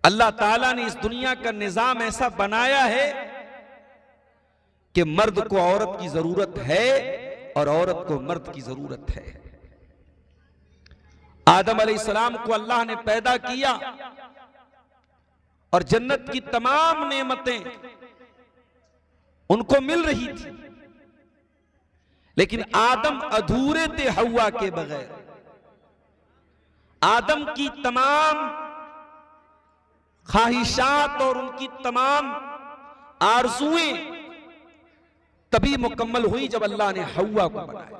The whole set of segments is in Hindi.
अल्लाह ताला ने इस दुनिया का निजाम ऐसा बनाया है कि मर्द को औरत की जरूरत है और औरत को मर्द की जरूरत है। आदम अलैहिस्सलाम को अल्लाह ने पैदा किया और जन्नत की तमाम नेमतें उनको मिल रही थी, लेकिन आदम अधूरे थे हव्वा के बगैर। आदम की तमाम ख्वाहिशात और उनकी तमाम आरज़ुएं तभी मुकम्मल हुई जब अल्लाह ने हव्वा को बनाया।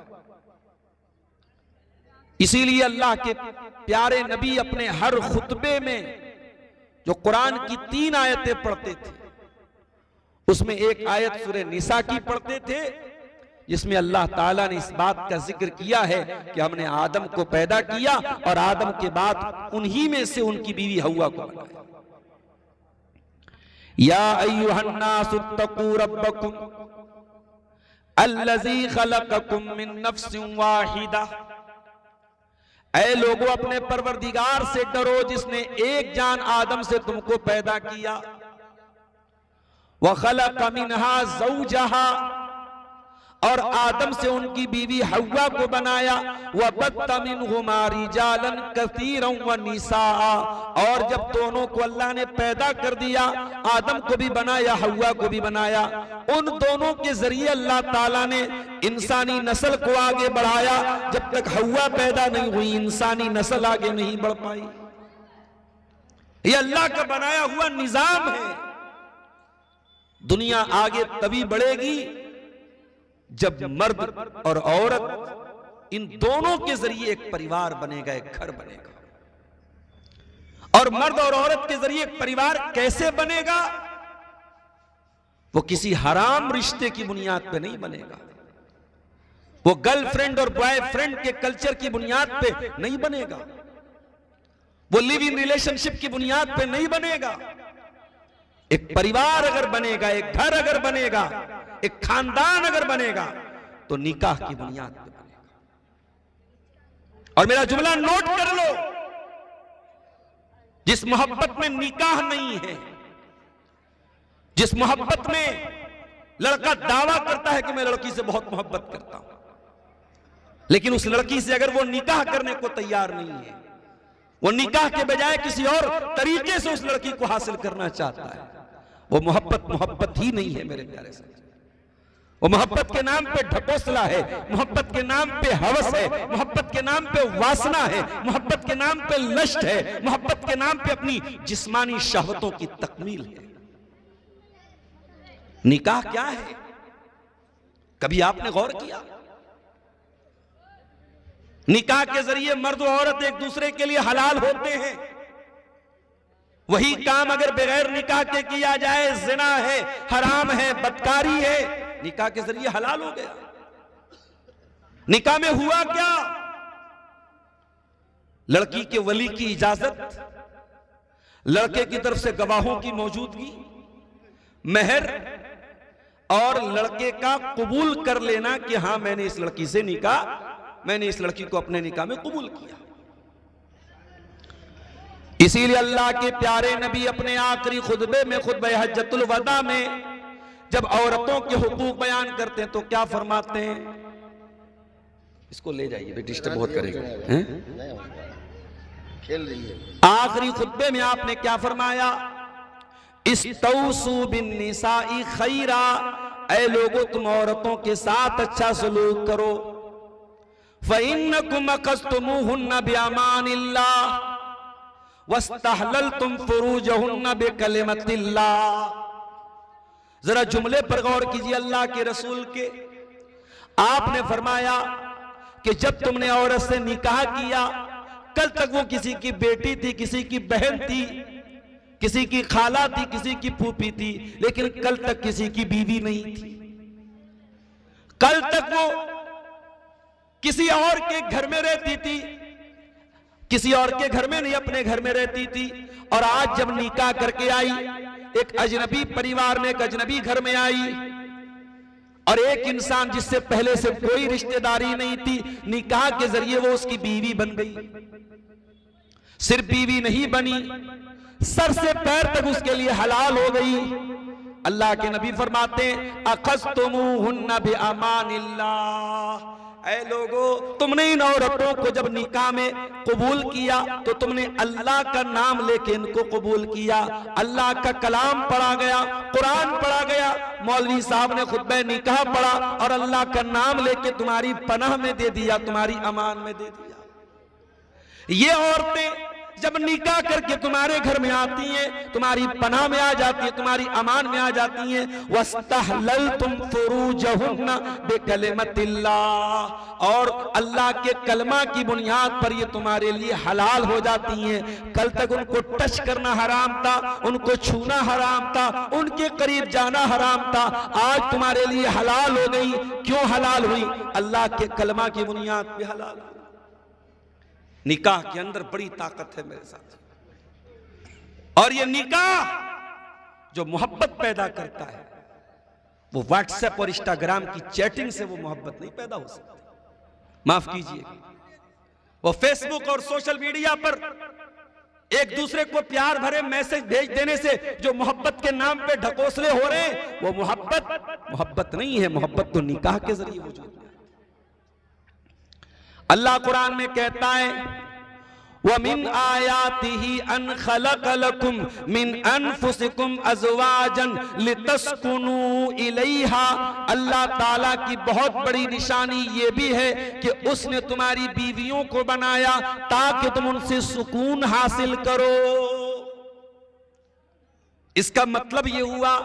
इसीलिए अल्लाह के प्यारे नबी अपने हर खुतबे में जो कुरान की 3 आयतें पढ़ते थे, उसमें एक आयत सूरह निसा की पढ़ते थे, जिसमें अल्लाह ताला ने इस बात का जिक्र किया है कि हमने आदम को पैदा किया और आदम के बाद उन्हीं में से उनकी बीवी हव्वा को बनाया। या अय्युहन्नासुत्तकू रब्बकुम अल्लज़ी खलक़कुम मिन नफ्सिन वाहिदा, ऐ लोगों अपने परवरदिगार से डरो जिसने एक जान आदम से तुमको पैदा किया। व खलक़ मिनहा ज़ौजहा, और आदम से उनकी बीवी हव्वा को बनाया। व बत्ता मिनहुमा रिजालन कसीरन व निसाआ, और जब दोनों को अल्लाह ने पैदा कर दिया, आदम को भी बनाया हव्वा को भी बनाया, उन दोनों के जरिए अल्लाह ताला ने इंसानी नस्ल को आगे बढ़ाया। जब तक हव्वा पैदा नहीं हुई इंसानी नस्ल आगे नहीं बढ़ पाई। ये अल्लाह का बनाया हुआ निजाम है। दुनिया आगे तभी बढ़ेगी जब मर्द और औरत इन दोनों के जरिए एक परिवार बनेगा, एक घर बनेगा। और मर्द और औरत के जरिए एक परिवार कैसे बनेगा? वो किसी हराम रिश्ते की बुनियाद पे नहीं बनेगा, वो गर्लफ्रेंड और बॉयफ्रेंड के कल्चर की बुनियाद पे नहीं बनेगा, वो लिव इन रिलेशनशिप की बुनियाद पे नहीं बनेगा। एक परिवार अगर बनेगा, एक घर अगर बनेगा, एक खानदान अगर बनेगा, तो निकाह की बुनियाद पे बनेगा। और मेरा जुमला नोट कर लो, जिस मोहब्बत में निकाह नहीं है, जिस मोहब्बत में लड़का दावा करता है कि मैं लड़की से बहुत मोहब्बत करता हूं, लेकिन उस लड़की से अगर वो निकाह करने को तैयार नहीं है, वो निकाह के बजाय किसी और तरीके से उस लड़की को हासिल करना चाहता है, वो मोहब्बत ही नहीं है मेरे प्यारे से। वो मोहब्बत के नाम पे ढकोसला है, मोहब्बत के नाम पे हवस है, मोहब्बत के नाम पे वासना है, मोहब्बत के नाम पे लश्त है, मोहब्बत के नाम पे अपनी जिस्मानी शहवतों की तकमील है। निकाह क्या है? कभी आपने गौर किया? निकाह के जरिए मर्द और औरत एक दूसरे के लिए हलाल होते हैं। वही काम अगर बगैर निकाह के किया जाए जिना है, हराम है, बदकारी है। निकाह के जरिए हलाल हो गया। निकाह में हुआ क्या? लड़की के वली की इजाजत, लड़के की तरफ से गवाहों की मौजूदगी, मेहर और लड़के का कबूल कर लेना कि हां मैंने इस लड़की से निकाह, मैंने इस लड़की को अपने निकाह में कबूल किया। इसीलिए अल्लाह के प्यारे नबी अपने आखिरी खुतबे में, खुतबे हज्जतुल वदा में, जब औरतों के हुकूक बयान करते हैं तो क्या फरमाते हैं? इसको ले जाइए, बेटी डिस्टर्ब बहुत करेगा, खेल रही है। आखिरी खुतबे में आपने क्या फरमाया? इस्तौसू बिन निसाई खैरा, ऐ लोगों तुम औरतों के साथ अच्छा सलूक करो। फ़इन्नकुम अक़ज़्तुमूहुन्ना बिअमानिल्लाह वस्तहललतुम फ़ुरूजहुन्ना बिकलिमतिल्लाह। जरा जुमले पर गौर कीजिए अल्लाह के रसूल के। आपने फरमाया कि जब तुमने औरत से निकाह किया, कल तक वो किसी की बेटी थी, किसी की बहन थी, किसी की खाला थी, किसी की फूफी थी, लेकिन कल तक किसी की बीवी नहीं थी। कल तक वो किसी और के घर में रहती थी, किसी और के घर में नहीं, अपने घर में रहती थी। और आज जब निकाह करके आई, एक अजनबी परिवार में, एक अजनबी घर में आई, और एक इंसान जिससे पहले से कोई रिश्तेदारी नहीं थी, निकाह के जरिए वो उसकी बीवी बन गई। सिर्फ बीवी नहीं बनी, सर से पैर तक उसके लिए हलाल हो गई। अल्लाह के नबी फरमाते हैं अखज़्तुमूहुन्ना बिअमानिल्लाह, ऐ लोगो तुमने इन औरतों को जब निकाह में कबूल किया तो तुमने अल्लाह का नाम लेके इनको कबूल किया। अल्लाह का कलाम पढ़ा गया, कुरान पढ़ा गया, मौलवी साहब ने खुतबा निकाह पढ़ा और अल्लाह का नाम लेके तुम्हारी पनाह में दे दिया, तुम्हारी अमान में दे दिया। ये औरतें जब निकाह करके तुम्हारे घर में आती हैं, तुम्हारी पनाह में आ जाती है, तुम्हारी अमान में आ जाती हैं, वस्तहललतुम फुरूजहुन्ना बिकलिमतिल्लाह, और अल्लाह के कलमा की बुनियाद पर ये तुम्हारे लिए हलाल हो जाती हैं। कल तक उनको टच करना हराम था, उनको छूना हराम था, उनके करीब जाना हराम था, आज तुम्हारे लिए हलाल हो गई। क्यों हलाल हुई? अल्लाह के कलमा की बुनियाद पे हलाल। निकाह के अंदर बड़ी ताकत है मेरे साथ, और ये निकाह जो मोहब्बत पैदा करता है वो व्हाट्सएप और इंस्टाग्राम की चैटिंग से वो मोहब्बत नहीं पैदा हो सकती। माफ कीजिए, वो फेसबुक और सोशल मीडिया पर एक दूसरे को प्यार भरे मैसेज भेज देने से जो मोहब्बत के नाम पे ढकोसले हो रहे हैं वो मोहब्बत नहीं है। मोहब्बत तो निकाह के जरिए वजूद में। अल्लाह कुरान में कहता है वमिन आयातिही अन खलक़ लकुम मिन अनफुसिकुम अज़वाजन लितस्कुनू इलैहा, अल्लाह ताला की बहुत बड़ी निशानी ये भी है कि उसने तुम्हारी बीवियों को बनाया ताकि तुम उनसे सुकून हासिल करो। इसका मतलब ये हुआ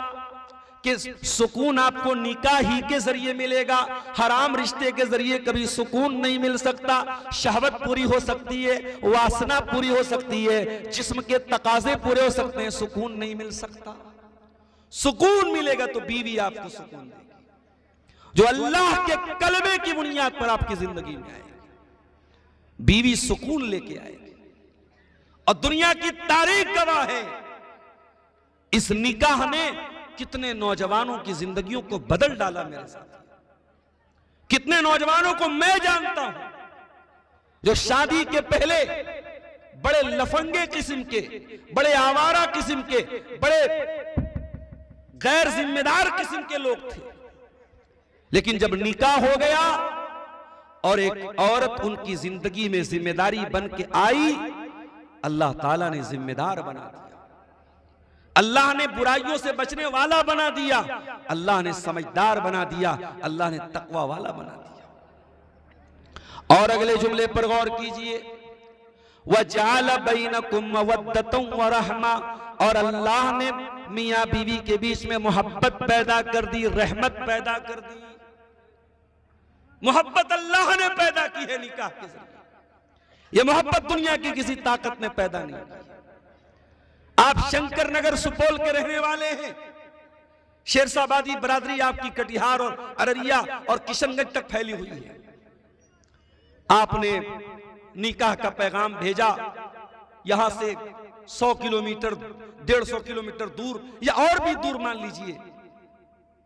कि सुकून आपको निकाह ही के जरिए मिलेगा, हराम रिश्ते के जरिए कभी सुकून नहीं मिल सकता। शहवत पूरी हो सकती है, वासना पूरी हो सकती है, जिस्म के तकाजे पूरे हो सकते हैं, सुकून नहीं मिल सकता। सुकून मिलेगा तो बीवी आपको सुकून देगी, जो अल्लाह के कलमे की बुनियाद पर आपकी जिंदगी में आएगी। बीवी सुकून लेके आएगी, और दुनिया की तारीख गवाह है इस निकाह ने कितने नौजवानों की जिंदगियों को बदल डाला। मेरे साथ कितने नौजवानों को मैं जानता हूं जो शादी के पहले बड़े लफंगे किस्म के, बड़े आवारा किस्म के, बड़े गैर जिम्मेदार किस्म के लोग थे, लेकिन जब निकाह हो गया और एक औरत उनकी जिंदगी में जिम्मेदारी बन के आई, अल्लाह ताला ने जिम्मेदार बना दिया, अल्लाह ने बुराइयों से बचने वाला बना दिया, अल्लाह ने समझदार बना दिया, अल्लाह ने तकवा वाला बना दिया। और अगले जुमले पर गौर कीजिए, वजअल बैनकुम मवद्दतन व रहमा, और अल्लाह ने मियां बीवी के बीच में मोहब्बत पैदा कर दी, रहमत पैदा कर दी। मोहब्बत अल्लाह ने पैदा की है निकाह के जरिए। यह मोहब्बत दुनिया की किसी ताकत ने पैदा नहीं की। आप शंकर नगर सुपौल के रहने वाले हैं, शेरशाबादी बरादरी आपकी कटिहार और अररिया और किशनगंज तक फैली हुई है। आपने निकाह का पैगाम भेजा, यहां से 100 किलोमीटर 150 किलोमीटर दूर या और भी दूर मान लीजिए,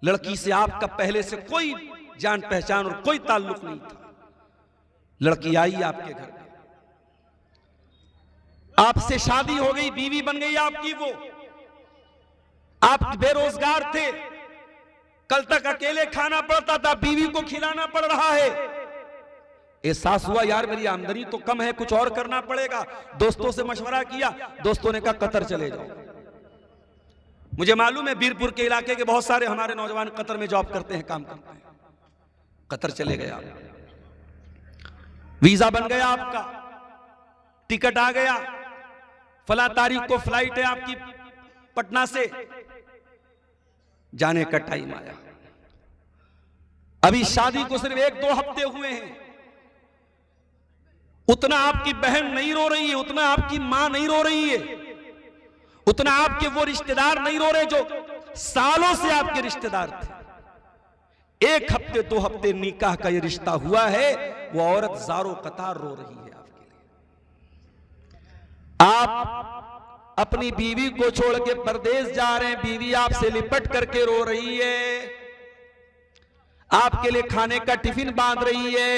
लड़की से आपका पहले से कोई जान पहचान और कोई ताल्लुक नहीं था। लड़की आई आपके घर में, आपसे शादी हो गई, बीवी बन गई आपकी। वो आप बेरोजगार थे, कल तक अकेले खाना पड़ता था, बीवी को खिलाना पड़ रहा है। एहसास हुआ यार मेरी आमदनी तो कम है, कुछ और करना पड़ेगा। दोस्तों से मशवरा किया, दोस्तों ने कहा कतर चले जाओ। मुझे मालूम है बीरपुर के इलाके के बहुत सारे हमारे नौजवान कतर में जॉब करते हैं, काम करते हैं। कतर चले गया, वीजा बन गया आपका, टिकट आ गया, फला तारीख को फ्लाइट है आपकी पटना से, जाने का टाइम आया। अभी शादी को सिर्फ 1-2 हफ्ते हुए हैं, उतना आपकी बहन नहीं रो रही है, उतना आपकी मां नहीं रो रही है, उतना आपके वो रिश्तेदार नहीं रो रहे जो सालों से आपके रिश्तेदार थे। 1 हफ्ते 2 हफ्ते निकाह का ये रिश्ता हुआ है, वो औरत ज़ारो कतार रो रही है आपके लिए। आप अपनी बीवी को छोड़ के परदेश जा रहे हैं, बीवी आपसे लिपट करके रो रही है, आपके लिए खाने का टिफिन बांध रही है,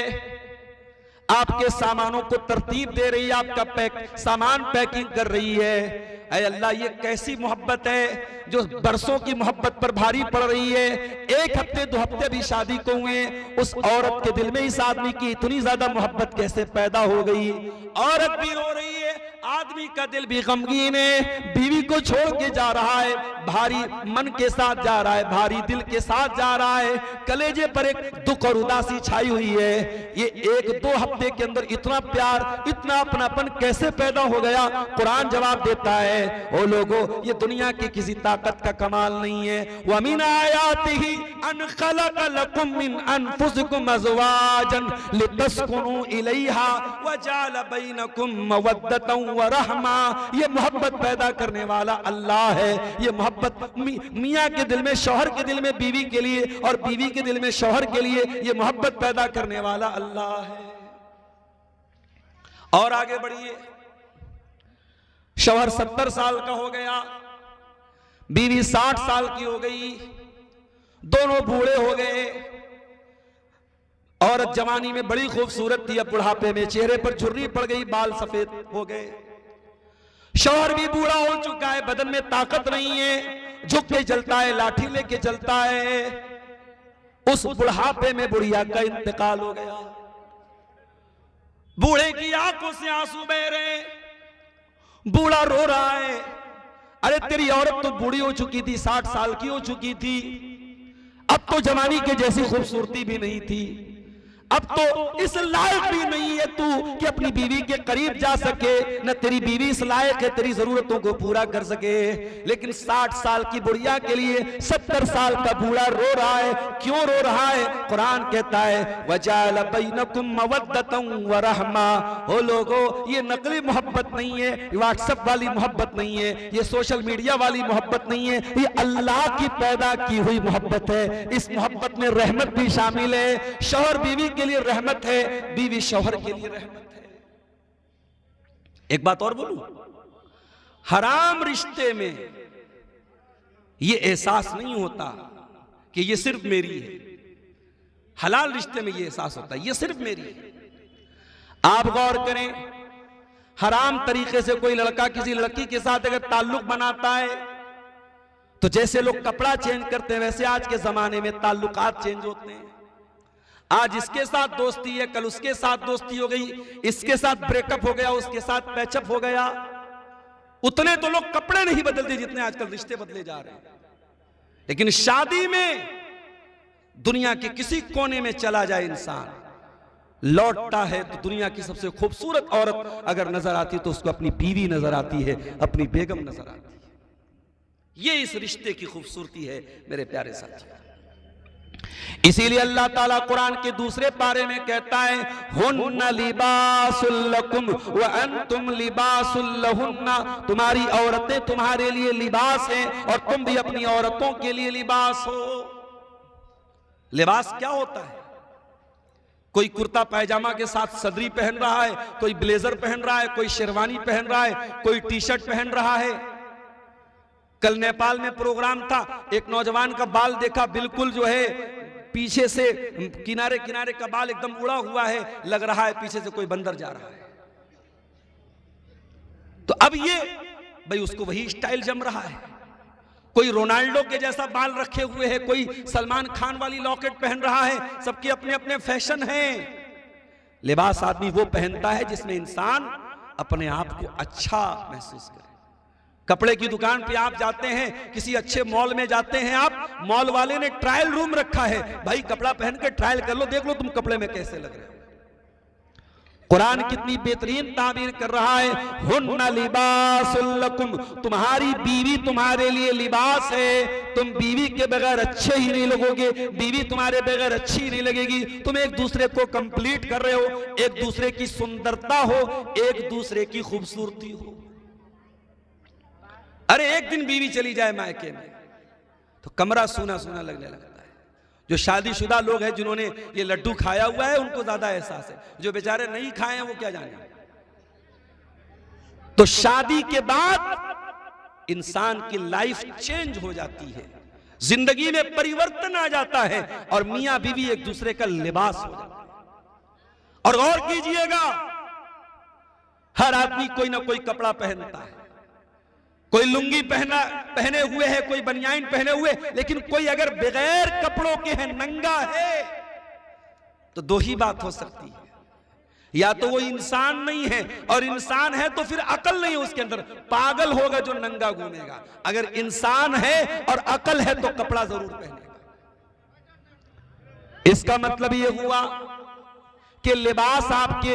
आपके सामानों को तरतीब दे रही है, आपका सामान पैकिंग कर रही है। ऐ अल्लाह, ये कैसी मोहब्बत है जो बरसों की मोहब्बत पर भारी पड़ रही है। एक हफ्ते 2 हफ्ते भी शादी को हुए, उस औरत के दिल में इस आदमी की इतनी ज्यादा मोहब्बत कैसे पैदा हो गई। औरत भी रो रही है, आदमी का दिल भी गमगीन है, बीवी को छोड़ के जा रहा है, भारी मन के साथ जा रहा है, भारी दिल के साथ जा रहा है, कलेजे पर एक दुख और उदासी छाई हुई है। ये 1-2 हफ्ते के अंदर इतना प्यार, इतना अपनापन कैसे पैदा हो गया? कुरान जवाब देता है, ओ लोगों, ये दुनिया की किसी ताकत का कमाल नहीं है। व मिन आयातिही अन खलक लकुम मिन अनफुसिकुम अज़वाजन लितस्कुनु इलैहा व जअल बैनकुम मवद्दतन व रहमा। ये मोहब्बत पैदा करने वाला अल्लाह है। ये मोहब्बत मियाँ के दिल में, शौहर के दिल में बीवी के लिए, और बीवी के दिल में शौहर के लिए, ये मोहब्बत पैदा करने वाला अल्लाह है। और आगे बढ़िए, शौहर 70 साल का हो गया, बीवी 60 साल की हो गई, दोनों बूढ़े हो गए। औरत जवानी में बड़ी खूबसूरत थी, अब बुढ़ापे में चेहरे पर झुर्री पड़ गई, बाल सफेद हो गए। शौहर भी बूढ़ा हो चुका है, बदन में ताकत नहीं है, झुक के चलता है, लाठी लेके चलता है। उस बुढ़ापे में बुढ़िया का इंतकाल हो गया। बूढ़े की आंखों से आंसू बह रहे, बूढ़ा रो रहा है। अरे तेरी औरत तो बूढ़ी हो चुकी थी, 60 साल की हो चुकी थी, अब तो जवानी के जैसी खूबसूरती भी नहीं थी, अब तो इस लायक भी नहीं है तू कि अपनी बीवी के करीब जा सके, न तेरी बीवी इस लायक है तेरी जरूरतों को पूरा कर सके। लेकिन 60 साल की बुढ़िया के लिए 70 साल का बूढ़ा रो रहा है। क्यों रो रहा है? कुरान कहता है वजाल बैनकुम मवद्दतन व रहमा। हो लोगों, ये नकली मोहब्बत नहीं है, व्हाट्सएप वाली मोहब्बत नहीं है, ये सोशल मीडिया वाली मोहब्बत नहीं है, ये अल्लाह की पैदा की हुई मोहब्बत है। इस मोहब्बत में रहमत भी शामिल है। शौहर बीवी के लिए रहमत है, बीवी शौहर के लिए रहमत है। एक बात और बोलूं, हराम रिश्ते में यह एहसास नहीं होता कि यह सिर्फ मेरी है, हलाल रिश्ते में यह एहसास होता है यह सिर्फ मेरी है। आप गौर करें, हराम तरीके से कोई लड़का किसी लड़की के साथ अगर ताल्लुक बनाता है तो जैसे लोग कपड़ा चेंज करते हैं वैसे आज के जमाने में ताल्लुकात चेंज होते हैं। आज इसके साथ दोस्ती है, कल उसके साथ दोस्ती हो गई, इसके साथ ब्रेकअप हो गया, उसके साथ पैचअप हो गया। उतने तो लोग कपड़े नहीं बदलते जितने आजकल रिश्ते बदले जा रहे हैं। लेकिन शादी में दुनिया के किसी कोने में चला जाए इंसान, लौटता है तो दुनिया की सबसे खूबसूरत औरत अगर नजर आती तो उसको अपनी बीवी नजर आती है, अपनी बेगम नजर आती है। ये इस रिश्ते की खूबसूरती है मेरे प्यारे साथी। इसीलिए अल्लाह ताला कुरान के दूसरे पारे में कहता है हुन्ना लिबासुल लकुम व अंतुम लिबासुल लहुन्ना। तुम्हारी औरतें तुम्हारे लिए लिबास हैं और तुम भी अपनी औरतों के लिए लिबास हो। लिबास क्या होता है? कोई कुर्ता पैजामा के साथ सदरी पहन रहा है, कोई ब्लेजर पहन रहा है, कोई शेरवानी पहन रहा है, कोई टी शर्ट पहन रहा है। कल नेपाल में प्रोग्राम था, एक नौजवान का बाल देखा, बिल्कुल जो है पीछे से किनारे किनारे का बाल एकदम उड़ा हुआ है, लग रहा है पीछे से कोई बंदर जा रहा है। तो अब ये भाई उसको वही स्टाइल जम रहा है। कोई रोनाल्डो के जैसा बाल रखे हुए है, कोई सलमान खान वाली लॉकेट पहन रहा है। सबके अपने अपने फैशन हैं। लिबास आदमी वो पहनता है जिसमें इंसान अपने आप को अच्छा महसूस करे। कपड़े की दुकान पे आप जाते हैं, किसी अच्छे मॉल में जाते हैं आप, मॉल वाले ने ट्रायल रूम रखा है, भाई कपड़ा पहन के ट्रायल कर लो, देख लो तुम कपड़े में कैसे लग रहे हो। कुरान कितनी बेहतरीन ताबीर कर रहा है, हुन्ना लिबासुल लकुम। तुम्हारी बीवी तुम्हारे लिए लिबास है। तुम बीवी के बगैर अच्छे ही नहीं लगोगे, बीवी तुम्हारे बगैर अच्छी नहीं लगेगी। तुम एक दूसरे को कंप्लीट कर रहे हो, एक दूसरे की सुंदरता हो, एक दूसरे की खूबसूरती हो। अरे एक दिन बीवी चली जाए मायके में तो कमरा सूना सूना लगने लगता है। जो शादीशुदा लोग हैं जिन्होंने ये लड्डू खाया हुआ है उनको ज्यादा एहसास है, जो बेचारे नहीं खाए हैं वो क्या जाने। तो शादी के बाद इंसान की लाइफ चेंज हो जाती है, जिंदगी में परिवर्तन आ जाता है और मियां बीवी एक दूसरे का लिबास हो जाता है। और गौर कीजिएगा, हर आदमी कोई ना कोई कपड़ा पहनता है, कोई लुंगी पहने हुए है, कोई बनियान पहने हुए, लेकिन कोई अगर बगैर कपड़ों के है, नंगा है, तो दो ही बात हो सकती है, या तो वो इंसान नहीं है, और इंसान है तो फिर अकल नहीं है उसके अंदर, पागल होगा जो नंगा घूमेगा। अगर इंसान है और अकल है तो कपड़ा जरूर पहनेगा। इसका मतलब ये हुआ कि लिबास आपके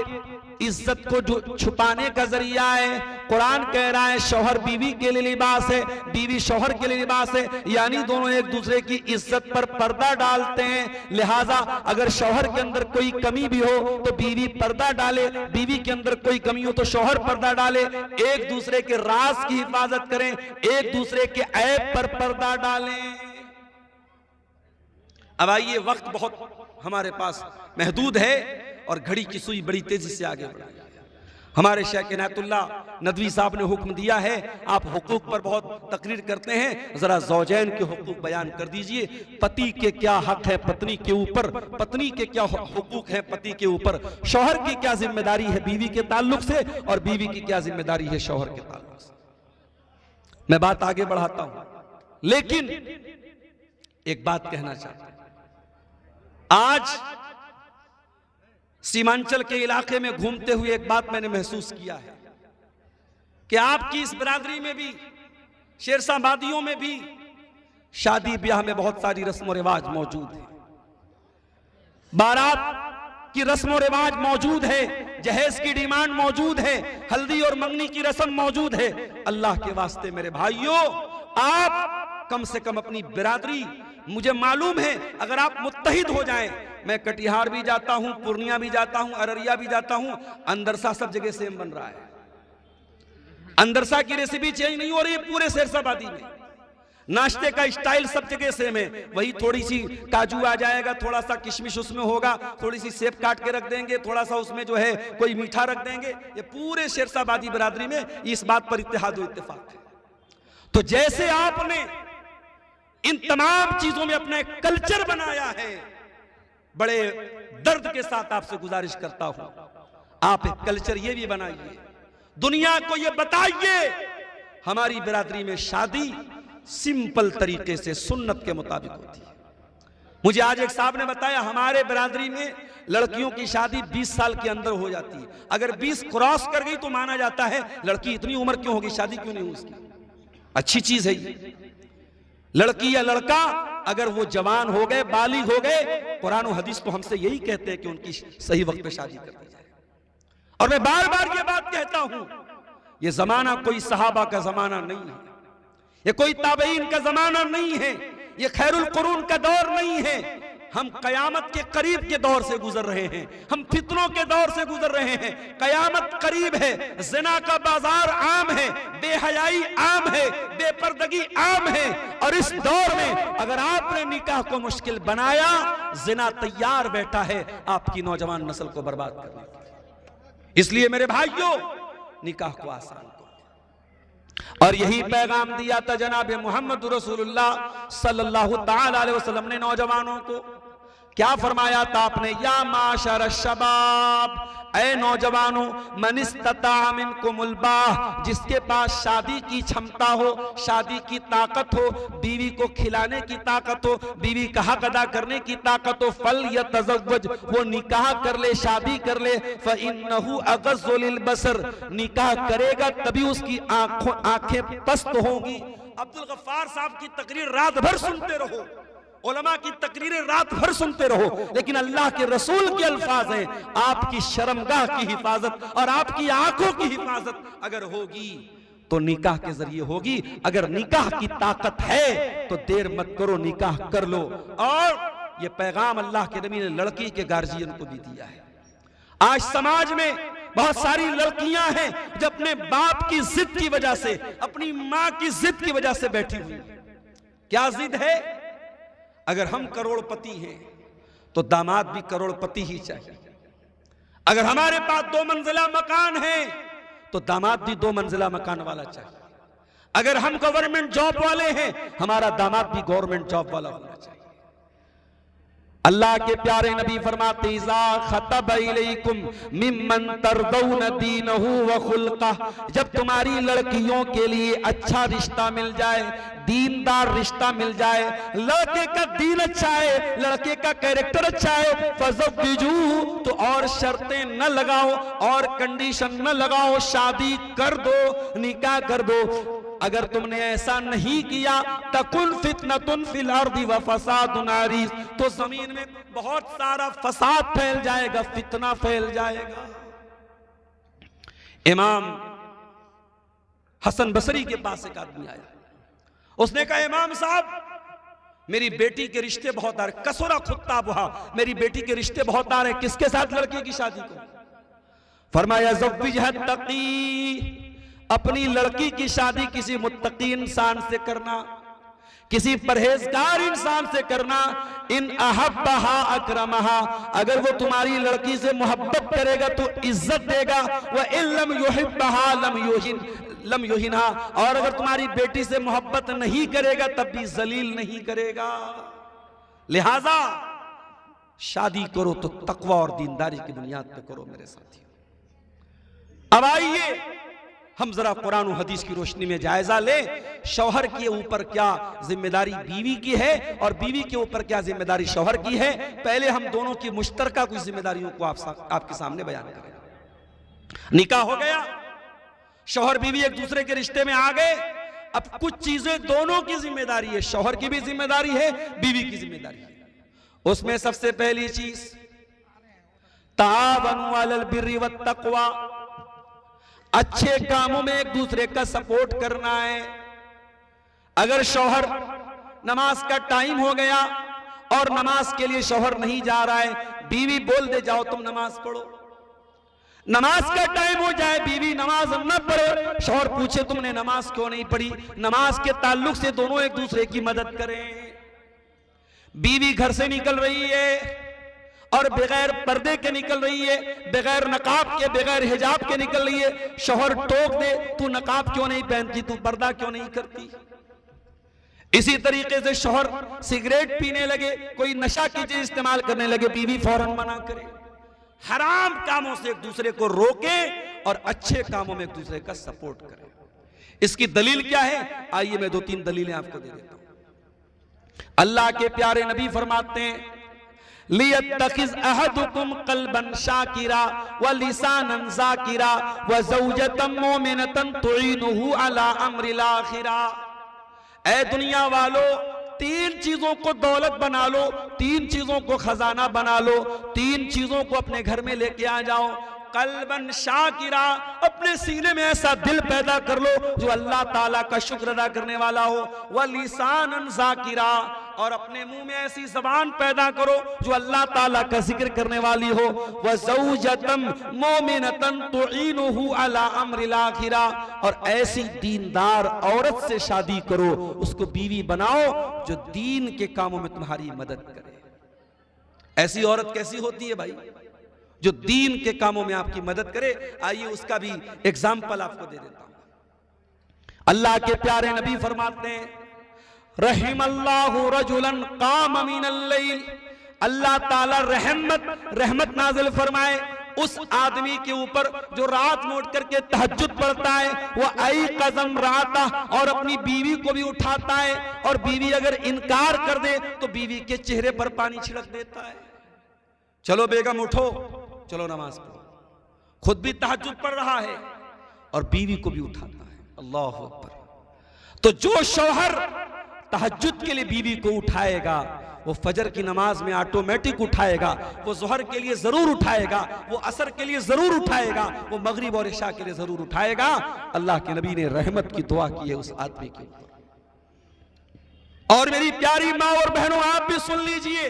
इज्जत को जो छुपाने का जरिया है। कुरान कह रहा है शौहर बीवी के लिए लिबास है, बीवी शौहर के लिए लिबास है, यानी दोनों एक दूसरे की इज्जत पर पर्दा डालते हैं। लिहाजा अगर शौहर के अंदर कोई कमी भी हो तो बीवी पर्दा डाले, बीवी के अंदर कोई कमी हो तो शौहर पर्दा डाले, एक दूसरे के राज की हिफाजत करें, एक दूसरे के ऐब पर पर्दा डालें। अब आइए, वक्त बहुत हमारे पास महदूद है और घड़ी की सुई बड़ी तेजी से आगे बढ़ रही है। हमारे शेख इनायतुल्लाह नदवी साहब ने हुक्म दिया है, आप हुकूक पर बहुत तकरीर करते हैं, जरा ज़ौजैन के हुकूक बयान कर दीजिए। पति के क्या हक है पत्नी के ऊपर, पत्नी के क्या हुकूक है पति के ऊपर, शौहर की क्या जिम्मेदारी है बीवी के ताल्लुक से, और बीवी की क्या जिम्मेदारी है शौहर के ताल्लुक से। मैं बात आगे बढ़ाता हूं, लेकिन एक बात कहना चाहता हूं। आज सीमांचल के इलाके में घूमते हुए एक बात मैंने महसूस किया है कि आपकी इस बिरादरी में भी, शेरशाह वादियों में भी शादी ब्याह में बहुत सारी रस्म और रिवाज मौजूद है, बारात की रस्म और रिवाज मौजूद है, जहेज की डिमांड मौजूद है, हल्दी और मंगनी की रस्म मौजूद है। अल्लाह के वास्ते मेरे भाइयों, आप कम से कम अपनी बिरादरी, मुझे मालूम है अगर आप मुत्तहिद हो जाएं, मैं कटिहार भी जाता हूं, पूर्णिया भी जाता हूं, अररिया भी जाता हूं, अंदरसा सब जगह सेम बन रहा है। अंदरसा की रेसिपी चेंज नहीं हो रही है पूरे शेरशाहबादी में, नाश्ते का स्टाइल सब जगह सेम है, वही थोड़ी सी काजू आ जाएगा, थोड़ा सा किशमिश उसमें होगा, थोड़ी सी सेब काट के रख देंगे, थोड़ा सा उसमें जो है कोई मीठा रख देंगे। ये पूरे शेरशाहबादी बिरादरी में इस बात पर इत्तेहाद और इत्तेफाक है। तो जैसे आपने इन तमाम चीजों में अपना एक कल्चर बनाया है, बड़े दर्द के साथ आपसे गुजारिश करता हूं, आप एक कल्चर ये भी बनाइए, दुनिया को ये बताइए हमारी बिरादरी में शादी सिंपल तरीके से सुन्नत के मुताबिक होती है। मुझे आज एक साहब ने बताया हमारे बिरादरी में लड़कियों की शादी 20 साल के अंदर हो जाती है, अगर 20 क्रॉस कर गई तो माना जाता है लड़की इतनी उम्र क्यों होगी, शादी क्यों नहीं हुई उसकी। अच्छी चीज है ये, लड़की या लड़का अगर वो जवान हो गए, बालिग हो गए, कुरान और हदीस तो हमसे यही कहते हैं कि उनकी सही वक्त पे शादी कर दी जाए। और मैं बार बार ये बात कहता हूं, ये जमाना कोई सहाबा का जमाना नहीं है, ये कोई ताबईन का जमाना नहीं है, ये खैरुल कुरून का दौर नहीं है। हम कयामत के करीब के दौर से गुजर रहे हैं, हम फितनों के दौर से गुजर रहे हैं, कयामत करीब है, ज़िना का बाजार आम है, बेहयाई आम है, बेपर्दगी आम है। और इस दौर में अगर आपने निकाह को मुश्किल बनाया, ज़िना तैयार बैठा है आपकी नौजवान नस्ल को बर्बाद करने के लिए। इसलिए मेरे भाइयों, निकाह को आसान करो। और यही पैगाम दिया था जनाब मोहम्मद रसूलुल्लाह सल्लल्लाहु ताला अलैहि वसल्लम ने नौजवानों को। क्या फरमाया था आपने, या माशर शबाब, ऐ नौजवानों, मन इस्तता मिनकुमुल बाह, जिसके पास शादी की क्षमता हो, शादी की ताकत हो, बीवी को खिलाने की ताकत हो, बीवी का हक अदा करने की ताकत हो, फल यतज़व्वज, वो निकाह कर ले, शादी कर ले, फ़इन्नहु अग़ज़्ज़ु लिलबसर, निकाह करेगा तभी उसकी आंखें पस्त होंगी। अब्दुल गफ्फार साहब की तकरीर रात भर सुनते रहो, उलमा की तकरीरें रात भर सुनते रहो, लेकिन अल्लाह के रसूल के अल्फाज हैं, आपकी शर्मगाह की हिफाजत और आपकी आंखों की हिफाजत अगर होगी तो निकाह के जरिए होगी। अगर निकाह की ताकत है तो देर मत करो, निकाह कर लो। और ये पैगाम अल्लाह के नबी ने लड़की के गार्जियन को भी दिया है। आज समाज में बहुत सारी लड़कियां हैं जो अपने बाप की जिद की वजह से, अपनी मां की जिद की वजह से बैठी हुई। क्या जिद है? अगर हम करोड़पति हैं तो दामाद भी करोड़पति ही चाहिए। अगर हमारे पास 2 मंजिला मकान है तो दामाद भी 2 मंजिला मकान वाला चाहिए। अगर हम गवर्नमेंट जॉब वाले हैं, हमारा दामाद भी गवर्नमेंट जॉब वाला होना चाहिए। अल्लाह के प्यारे नबी फरमाते इज़ा खतब इलैकुम मिम्मन तरदौन दीनहु व खुल्क़ह, जब तुम्हारी लड़कियों के लिए अच्छा रिश्ता मिल जाए, दीनदार रिश्ता मिल जाए, लड़के का दीन अच्छा है, लड़के का कैरेक्टर अच्छा है, फज़व्विजूहु, तो और शर्तें न लगाओ और कंडीशन न लगाओ, शादी कर दो, निकाह कर दो। अगर तुमने ऐसा नहीं किया तकुन फितनतुन फिल अर्दि व फसादुन अरीज़, तो जमीन में बहुत सारा फसाद फैल जाएगा, फितना फैल जाएगा। इमाम हसन बसरी के पास एक आदमी आया, उसने कहा इमाम साहब मेरी बेटी के रिश्ते बहुत आ रहे, कसुरा खुत्ता बुहा, मेरी बेटी के रिश्ते बहुत आ रहे, किसके साथ लड़के की शादी को? फरमाया ज़व्विजहा तक़ी, अपनी लड़की की शादी किसी मुत्तकी इंसान से करना, किसी परहेजगार इंसान से करना। इन अहब्बहा अकरमहा, अगर वो तुम्हारी लड़की से मोहब्बत करेगा तो इज्जत देगा, व इन लम युहिब्बहा लम युहिनहा, और अगर तुम्हारी बेटी से मोहब्बत नहीं करेगा तब भी जलील नहीं करेगा। लिहाजा शादी करो तो तकवा और दीनदारी की बुनियाद पर करो मेरे साथियों। अब आइए हम जरा कुरान और हदीस की रोशनी में जायजा ले, शौहर के ऊपर क्या जिम्मेदारी बीवी की है और बीवी के ऊपर क्या जिम्मेदारी शौहर की है। पहले हम दोनों की मुश्तरका कुछ जिम्मेदारियों को आपके सामने बयान करें। निकाह हो गया, शौहर बीवी एक दूसरे के रिश्ते में आ गए, अब कुछ चीजें दोनों की जिम्मेदारी है, शौहर की भी जिम्मेदारी है, बीवी की जिम्मेदारी है। उसमें सबसे पहली चीज तावनु अलल बिर्रि वत तक़वा, अच्छे कामों में एक दूसरे का सपोर्ट करना है। अगर शौहर नमाज का टाइम हो गया और नमाज के लिए शौहर नहीं जा रहा है, बीवी बोल दे जाओ तुम नमाज पढ़ो। नमाज का टाइम हो जाए, बीवी नमाज न पढ़े, शौहर पूछे तुमने नमाज क्यों नहीं पढ़ी, नमाज के ताल्लुक से दोनों एक दूसरे की मदद करें। बीवी घर से निकल रही है और बगैर पर्दे के निकल रही है, बगैर नकाब के, बगैर हिजाब के निकल रही है, शौहर टोक दे तू नकाब क्यों नहीं पहनती, तू पर्दा क्यों नहीं करती। इसी तरीके से शौहर सिगरेट पीने लगे, कोई नशा की चीज इस्तेमाल करने लगे, बीवी फौरन मना करे। हराम कामों से एक दूसरे को रोके और अच्छे कामों में एक दूसरे का सपोर्ट करे। इसकी दलील क्या है, आइए मैं 2-3 दलीलें आपको दे देता हूं। अल्लाह के प्यारे नबी फरमाते हैं लियत्तखिज़ अहदुकुम क़ल्बन शाकिरा व लिसानन ज़ाकिरा व ज़ौजतन मुमिनतन तुईनुहु अला अम्रिल आखिरा। ऐ दुनिया वालों, 3 चीजों को दौलत बना लो, 3 चीजों को खजाना बना लो, 3 चीजों को अपने घर में लेके आ जाओ। कल्बन शाकिरा, अपने सीने में ऐसा दिल पैदा कर लो जो अल्लाह ताला का शुक्र अदा करने वाला हो। व लिसानन ज़ाकिरा, और अपने मुंह में ऐसी जबान पैदा करो जो अल्लाह ताला का जिक्र करने वाली हो। व ज़ौजतन मुमिनतन तुईनुहु अला अम्रिल आखिरा, और ऐसी दीनदार औरत से शादी करो, उसको बीवी बनाओ जो दीन के कामों में तुम्हारी मदद करे। ऐसी औरत कैसी होती है भाई, जो दीन के कामों में आपकी मदद करे। आइए उसका भी एग्जाम्पल आपको दे देता हूं। अल्लाह के प्यारे नबी फरमाते हैं रहिमल्लाहु रजुलन काम मिनल लैल, अल्लाह ताला रहमत नाजिल फरमाए उस आदमी के ऊपर जो रात में उठ करके तहज्जुद पढ़ता है, वह आई कज़म राता, और अपनी बीवी को भी उठाता है, और बीवी अगर इनकार कर दे तो बीवी के चेहरे पर पानी छिड़क देता है। चलो बेगम उठो, चलो नमाज पढ़ो। खुद भी तहज्जुद पढ़ रहा है और बीवी को भी उठाता है। अल्लाह अकबर। तो जो शौहर तहज्जुद के लिए बीवी को उठाएगा, वो फजर की नमाज में ऑटोमेटिक उठाएगा, वो ज़ोहर के लिए जरूर उठाएगा, वो असर के लिए जरूर उठाएगा, वो मगरिब और इशा के लिए जरूर उठाएगा। अल्लाह के नबी ने रहमत की दुआ की है उस आदमी के ऊपर। और मेरी प्यारी माँ और बहनों, आप भी सुन लीजिए,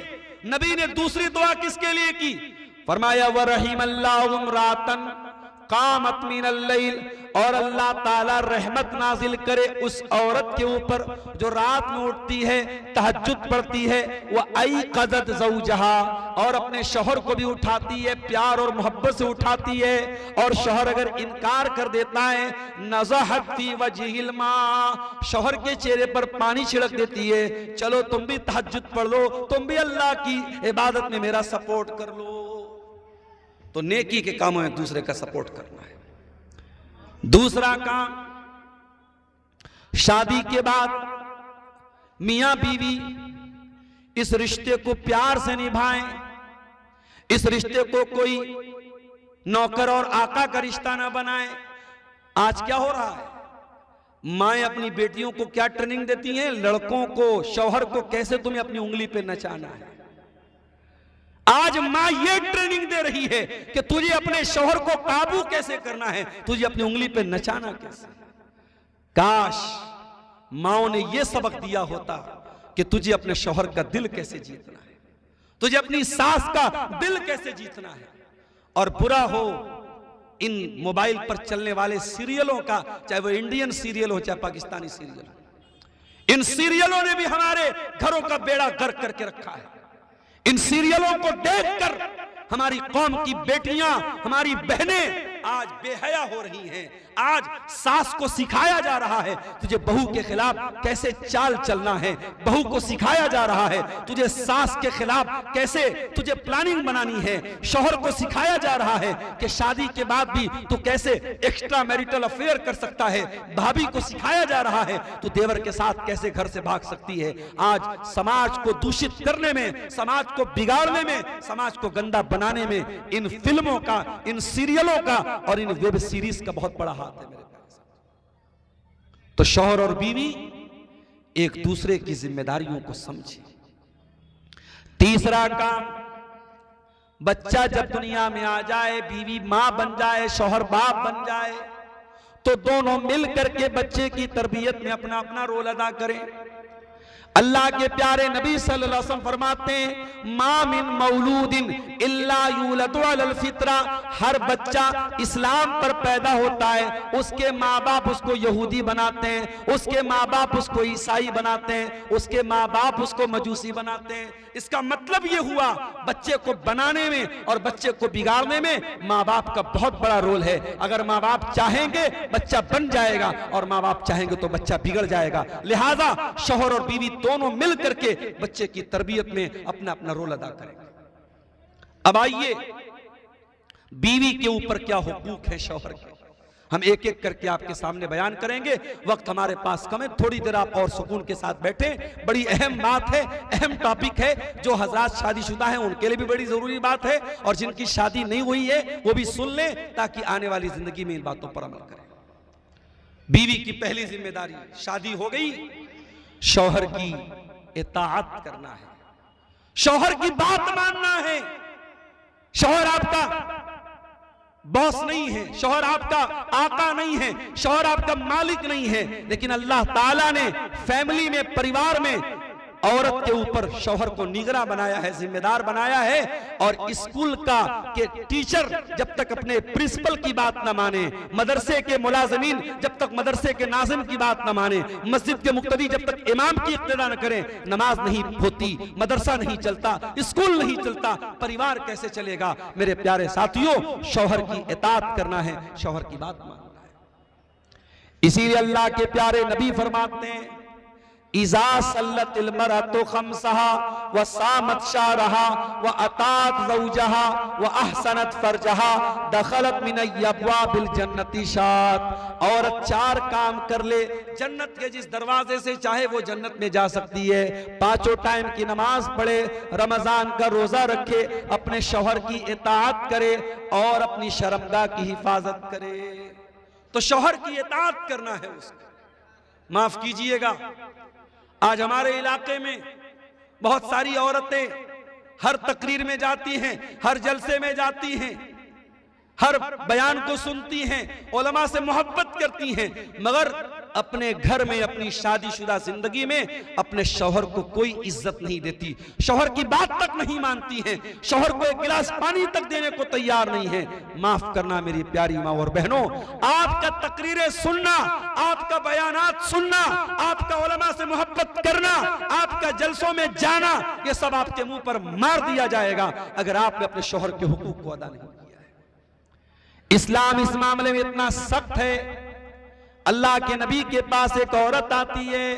नबी ने दूसरी दुआ किसके लिए की? फरमाया व रहीमल्लाहु इम्रातन कामत मिनल लैल, और अल्लाह ताला रहमत नाजिल करे उस औरत के ऊपर जो रात में उठती है, तहज्जुद पढ़ती है, वह आई क़दत ज़ौजहा, और अपने शौहर को भी उठाती है, प्यार और मोहब्बत से उठाती है। और शौहर अगर इनकार कर देता है, नज़हत फी वजहिल मा, शौहर के चेहरे पर पानी छिड़क देती है, चलो तुम भी तहज्जुद पढ़ लो, तुम भी अल्लाह की इबादत में मेरा सपोर्ट कर लो। तो नेकी के कामों में दूसरे का सपोर्ट करना है। दूसरा काम, शादी के बाद मियां बीवी इस रिश्ते को प्यार से निभाएं, इस रिश्ते को कोई नौकर और आका का रिश्ता ना बनाएं। आज क्या हो रहा है, माएं अपनी बेटियों को क्या ट्रेनिंग देती हैं, लड़कों को, शौहर को कैसे तुम्हें अपनी उंगली पे नचाना है। आज मां ये ट्रेनिंग दे रही है कि तुझे अपने शौहर को काबू कैसे करना है, तुझे अपनी उंगली पे नचाना कैसे। काश माओ ने यह सबक दिया होता कि तुझे अपने शौहर का दिल कैसे जीतना है, तुझे अपनी सास का दिल कैसे जीतना है। और बुरा हो इन मोबाइल पर चलने वाले सीरियलों का, चाहे वो इंडियन सीरियल हो चाहे पाकिस्तानी सीरियल हो, इन सीरियलों ने भी हमारे घरों का बेड़ा गर्क करके रखा है। इन सीरियलों को देखकर हमारी कौम की बेटियां, हमारी बहनें आज बेहया हो रही हैं। आज सास को सिखाया जा रहा है तुझे बहू के खिलाफ कैसे चाल चलना है, बहू को सिखाया जा रहा है तुझे सास के खिलाफ कैसे तुझे प्लानिंग बनानी है, शौहर को सिखाया जा रहा है कि शादी के बाद भी तू कैसे एक्स्ट्रा मैरिटल अफेयर कर सकता है, भाभी को सिखाया जा रहा है तू देवर के साथ कैसे घर से भाग सकती है। आज समाज को दूषित करने में, समाज को बिगाड़ने में, समाज को गंदा बनाने में इन फिल्मों का, इन सीरियलों का और इन वेब सीरीज का बहुत बड़ा हाथ है मेरे पास। तो शौहर और बीवी एक दूसरे की जिम्मेदारियों को समझे। तीसरा काम, बच्चा जब दुनिया में आ जाए, बीवी मां बन जाए, शौहर बाप बन जाए, तो दोनों मिल करके बच्चे की तरबियत में अपना अपना रोल अदा करें। अल्लाह के प्यारे नबी सल्लल्लाहु अलैहि वसल्लम फरमाते हैं, मा मिन मौलूदिन इल्ला यूलदु अलल फित्रा, हर बच्चा इस्लाम पर पैदा होता है, उसके माँ बाप उसको यहूदी बनाते हैं, उसके माँ बाप उसको ईसाई बनाते हैं, उसके माँ बाप उसको मजूसी बनाते हैं। इसका मतलब ये हुआ बच्चे को बनाने में और बच्चे को बिगाड़ने में माँ बाप का बहुत बड़ा रोल है। अगर माँ बाप चाहेंगे बच्चा बन जाएगा और माँ बाप चाहेंगे तो बच्चा बिगड़ जाएगा। लिहाजा शौहर और बीवी दोनों मिल करके बच्चे की तरबियत में अपना अपना रोल अदा करेंगे। अब आइए, बीवी के ऊपर क्या हुकूक है शौहर के, हम एक एक करके आपके सामने बयान करेंगे। वक्त हमारे पास कम है, थोड़ी देर आप और सुकून के साथ बैठे। बड़ी अहम बात है, अहम टॉपिक है। जो हजरात शादीशुदा हैं उनके लिए भी बड़ी जरूरी बात है, और जिनकी शादी नहीं हुई है वो भी सुन लें ताकि आने वाली जिंदगी में इन बातों पर अमल करें। बीवी की पहली जिम्मेदारी, शादी हो गई, शौहर की इताअत करना है, शौहर की बात मानना है। शौहर आपका बॉस नहीं है, शौहर आपका आका नहीं है, शौहर आपका मालिक नहीं है, लेकिन अल्लाह ताला ने फैमिली में, परिवार में औरत के ऊपर शौहर को निगरान बनाया है, जिम्मेदार बनाया है। और स्कूल का के टीचर जब तक अपने प्रिंसिपल की बात न माने, मदरसे के मुलाजिमीन जब तक मदरसे के नाजिम की बात न माने, मस्जिद के मुक्तदी जब तक इमाम की इक्तिदा न करें, नमाज नहीं होती, मदरसा नहीं चलता, स्कूल नहीं चलता, परिवार कैसे चलेगा। मेरे प्यारे साथियों, शौहर की इताअत करना है, शौहर की बात मानना है। इसीलिए अल्लाह के प्यारे नबी फरमाते हैं, इज़ा सल्लतिल मरअतु खम्सहा व सामत शारहा व अतात ज़ौजहा व अहसनत फरजहा दखलत मिन अब्वाबिल जन्नति शात। औरत चार काम कर ले, जन्नत के जिस दरवाजे से चाहे वो जन्नत में जा सकती है। पांचों टाइम की नमाज पढ़े, रमजान का रोजा रखे, अपने शौहर की इताअत करे और अपनी शर्मगाह की हिफाजत करे। तो शौहर की इताअत करना है उसको। माफ कीजिएगा, आज हमारे इलाके में बहुत सारी औरतें हर तकरीर में जाती हैं, हर जलसे में जाती हैं, हर बयान को सुनती हैं, उलमा से मोहब्बत करती हैं, मगर अपने घर में अपनी शादीशुदा जिंदगी में अपने शौहर को कोई इज्जत नहीं देती, शौहर की बात तक नहीं मानती हैं, शौहर को एक गिलास पानी तक देने को तैयार नहीं है। माफ करना मेरी प्यारी माँ और बहनों, आपका तकरीरें सुनना, आपका बयानात सुनना, आपका उलमा से मोहब्बत करना, आपका जलसों में जाना, ये सब आपके मुंह पर मार दिया जाएगा अगर आपने अपने शौहर के हुकूक को अदा नहीं किया है। इस्लाम इस मामले में इतना सख्त है, अल्लाह के नबी के पास एक औरत आती है,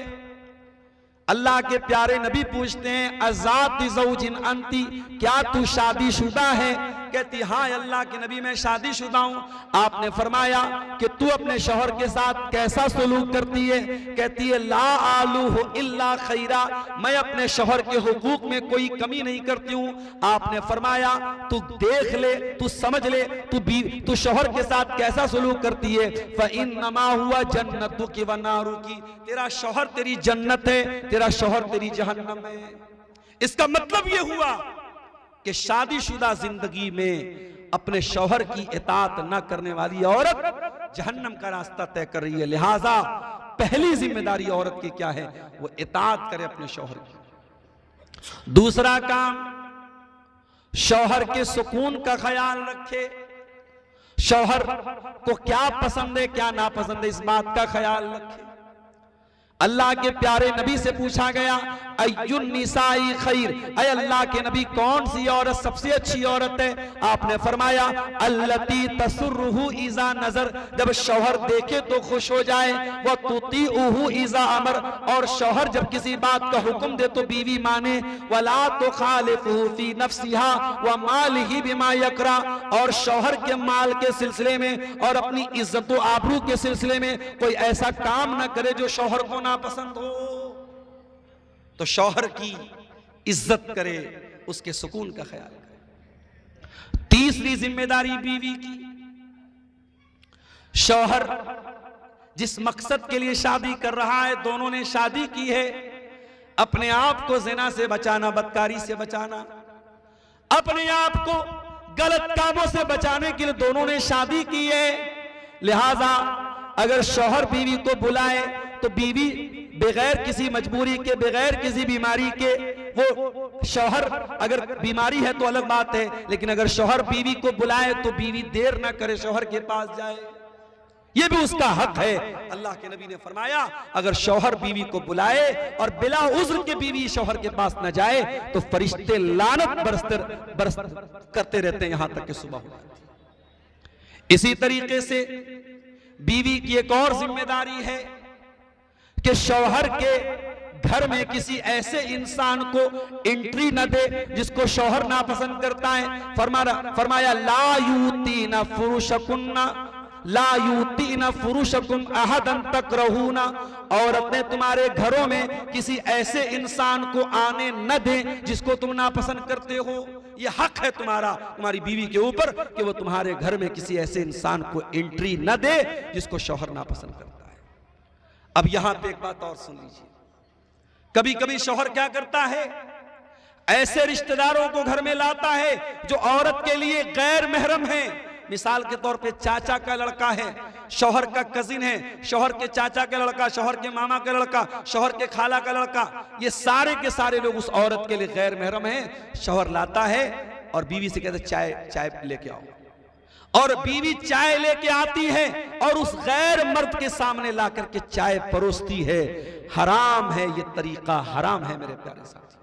अल्लाह के प्यारे नबी पूछते हैं अज़ात ज़ौजिन अंती, क्या तू शादीशुदा है? कहती हाँ अल्लाह के नबी मैं शादीशुदा हूं। आपने फरमाया कि तू अपने शौहर के साथ कैसा सलूक करती है? कहती है ला आलूहु इल्ला खैरा, मैं अपने शौहर के हुकूक में कोई कमी नहीं करती हूं। आपने फरमाया तू देख ले, तू समझ ले, तू शौहर के साथ कैसा सलूक करती है। फ़इन्नमा हुआ जन्नतुकी व नारुकी, तेरा शौहर तेरी जन्नत है, तेरा शौहर तेरी जहन्नम है। इसका मतलब यह हुआ कि शादीशुदा जिंदगी में अपने शौहर की इताअत न करने वाली औरत जहन्नम का रास्ता तय कर रही है। लिहाजा पहली जिम्मेदारी औरत की क्या है? वो इताअत करे अपने शौहर की। दूसरा काम, शौहर के सुकून का ख्याल रखे। शौहर को क्या पसंद है क्या नापसंद है, इस बात का ख्याल रखे। अल्लाह के प्यारे नबी से पूछा गया अय्युन निसाई खैर, ऐ अल्लाह के नबी कौन सी औरत सबसे अच्छी औरत है? आपने फरमाया अल्लती तसुर्रुहु इज़ा नजर, जब शौहर देखे तो खुश हो जाए, व तुतीउहु इज़ा अमर, और शौहर जब किसी बात का हुक्म दे तो बीवी माने, वला तुखालिफुहु फी नफ्सिहा व मालिही बिमा यकरा, और शौहर के माल के सिलसिले में और अपनी इज्जत व आबरू के सिलसिले में कोई ऐसा काम न करे जो शौहर को नापसंद हो। तो शौहर की इज्जत करे, उसके सुकून का ख्याल करे। तीसरी जिम्मेदारी बीवी की, शौहर जिस मकसद के लिए शादी कर रहा है, दोनों ने शादी की है, अपने आप को ज़िना से बचाना, बदकारी से बचाना, अपने आप को गलत कामों से बचाने के लिए दोनों ने शादी की है। लिहाजा अगर शौहर बीवी को बुलाए तो बीवी बगैर किसी मजबूरी के, बगैर किसी बीमारी के, वो शौहर अगर बीमारी है तो अलग बात है, लेकिन अगर शौहर बीवी को बुलाए तो बीवी देर ना करे, शौहर के पास जाए, ये भी उसका हक है। अल्लाह के नबी ने फरमाया अगर शौहर बीवी को बुलाए और बिला उज़्र के बीवी शौहर के पास न जाए तो फरिश्ते लानत बरस करते रहते हैं यहां तक कि सुबह हो जाती। इसी तरीके से बीवी की एक और जिम्मेदारी है कि शौहर के घर में किसी ऐसे इंसान को एंट्री न दे जिसको शौहर नापसंद करता है। फरमाया ला यूतीना फुरुशकुन्ना ला यूतीना फुरुशकुम अहदन तकरहूना, और अपने तुम्हारे घरों में किसी ऐसे इंसान को आने न दें जिसको तुम नापसंद करते हो। ये हक है तुम्हारा, तुम्हारी बीवी के ऊपर कि वो तुम्हारे घर में किसी ऐसे इंसान को एंट्री न दे जिसको शौहर नापसंद करता है। अब यहां पे एक बात और सुन लीजिए, कभी कभी शौहर क्या करता है, ऐसे रिश्तेदारों को घर में लाता है जो औरत के लिए गैर महरम है। मिसाल के तौर पे चाचा का लड़का है, शौहर का कजिन है, शौहर के चाचा का लड़का, शौहर के मामा का लड़का, शौहर के खाला का लड़का, ये सारे के सारे लोग उस औरत के लिए गैर महरम हैं। शौहर लाता है और बीवी से कहता है चाय लेके आओ, और बीवी चाय लेके आती है और उस गैर मर्द के सामने ला करके चाय परोसती है। हराम है, ये तरीका हराम है मेरे प्यारे साथी।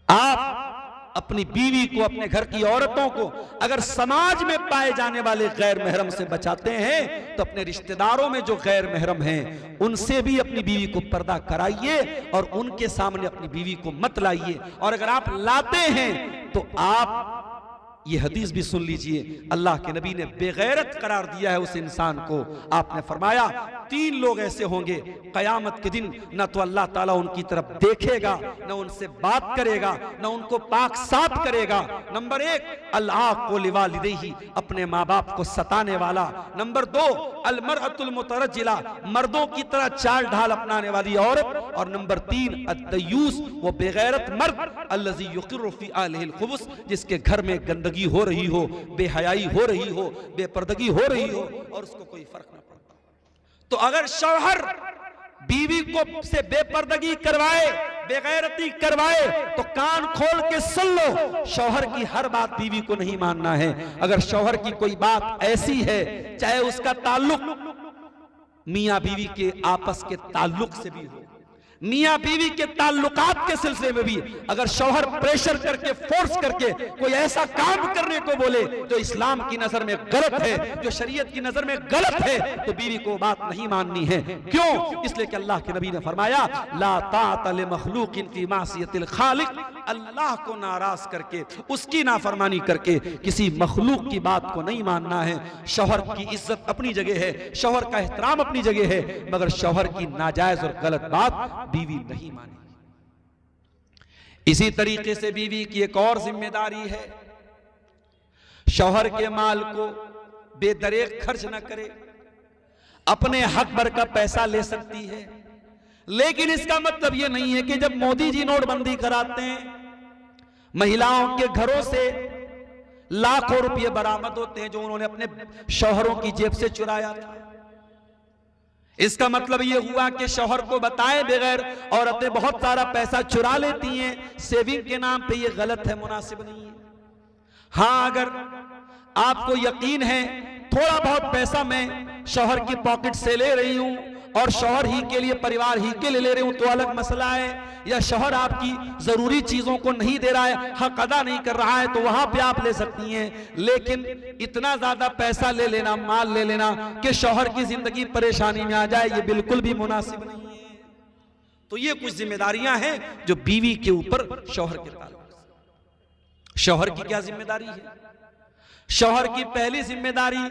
आप अपनी बीवी को, अपने घर की औरतों को अगर समाज में पाए जाने वाले गैर महरम से बचाते हैं तो अपने रिश्तेदारों में जो गैर महरम हैं उनसे भी अपनी बीवी को पर्दा कराइए और उनके सामने अपनी बीवी को मत लाइए। और अगर आप लाते हैं तो आप ये हदीस भी सुन लीजिए, अल्लाह के नबी ने बेगैरत करार दिया है उस इंसान को। आपने फरमाया 3 लोग ऐसे होंगे कयामत के दिन, न तो अल्लाह ताला उनकी तरफ देखेगा, न उनसे बात करेगा, न उनको पाक साफ करेगा। नंबर 1 अल्लाह को लिवालिदैहि, अपने माँ बाप को सताने वाला। नंबर 2 अलमरअतुल मुतरज्जिला, मर्दों की तरह चाल ढाल अपनाने वाली औरत। और नंबर 3 अद्दयूस, वो बेगैरत मर्द अल्लज़ी युक़िर्रु फ़ी अहलिहिल खुबुस, जिसके घर में गंदगी हो रही हो, बेहयाई हो रही हो, बेपर्दगी हो रही हो और उसको कोई फर्क ना पड़ता। तो अगर शौहर बीवी को से बेपर्दगी करवाए, बेगैरती करवाए, तो कान खोल के सुन लो, शौहर की हर बात बीवी को नहीं मानना है। अगर शौहर की कोई बात ऐसी है, चाहे उसका ताल्लुक मियां बीवी के आपस के ताल्लुक से भी हो, मियां बीवी के ताल्लुकात के सिलसिले में भी अगर शौहर प्रेशर करके, फोर्स करके कोई ऐसा काम करने को बोले जो इस्लाम की नजर में गलत है, जो शरीयत की नजर में गलत है, तो बीवी को बात नहीं माननी है। क्यों? इसलिए कि अल्लाह के नबी ने फरमाया, ला ताअत लिमखलूकिन फी मासियतिल खालिक, अल्लाह को नाराज करके, उसकी नाफरमानी करके किसी मखलूक की बात को नहीं मानना है। शौहर की इज्जत अपनी जगह है, शौहर का एहतराम अपनी जगह है, मगर शौहर की नाजायज और गलत बात बीवी नहीं मानेगी। इसी तरीके से बीवी की एक और जिम्मेदारी है, शौहर के माल को बेदरेक खर्च न करे। अपने हक भर का पैसा ले सकती है, लेकिन इसका मतलब यह नहीं है कि जब मोदी जी नोटबंदी कराते हैं, महिलाओं के घरों से लाखों रुपए बरामद होते हैं जो उन्होंने अपने शौहरों की जेब से चुराया था। इसका मतलब यह हुआ कि शौहर को बताए बगैर औरतें बहुत सारा पैसा चुरा लेती हैं सेविंग के नाम पे। यह गलत है, मुनासिब नहीं है। हां, अगर आपको यकीन है थोड़ा बहुत पैसा मैं शौहर की पॉकेट से ले रही हूं और शौहर ही के लिए, परिवार ही के लिए ले रही हूं, तो अलग मसला है। या शौहर आपकी जरूरी चीजों को नहीं दे रहा है, हक अदा नहीं कर रहा है, तो वहां पे आप ले सकती हैं। लेकिन इतना ज्यादा पैसा ले लेना, माल ले लेना कि शौहर की जिंदगी परेशानी में आ जाए, ये बिल्कुल भी मुनासिब नहीं है। तो ये कुछ जिम्मेदारियां हैं जो बीवी के ऊपर शौहर के ताल्लुक। शौहर की क्या जिम्मेदारी है? शौहर की पहली जिम्मेदारी,